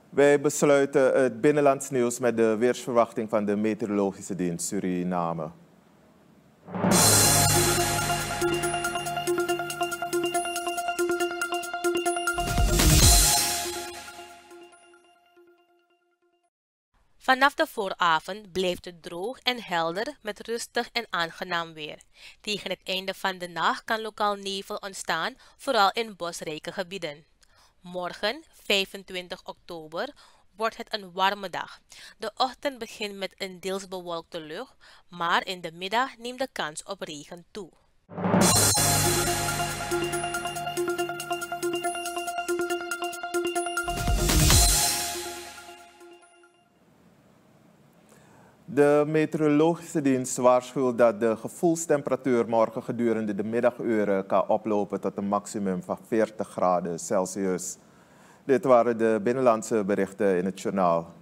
Wij besluiten het binnenlands nieuws met de weersverwachting van de Meteorologische Dienst Suriname. Vanaf de vooravond blijft het droog en helder met rustig en aangenaam weer. Tegen het einde van de nacht kan lokaal nevel ontstaan, vooral in bosrijke gebieden. Morgen, 25 oktober, wordt het een warme dag. De ochtend begint met een deels bewolkte lucht, maar in de middag neemt de kans op regen toe. De Meteorologische Dienst waarschuwt dat de gevoelstemperatuur morgen gedurende de middaguren kan oplopen tot een maximum van 40 graden Celsius. Dit waren de binnenlandse berichten in het journaal.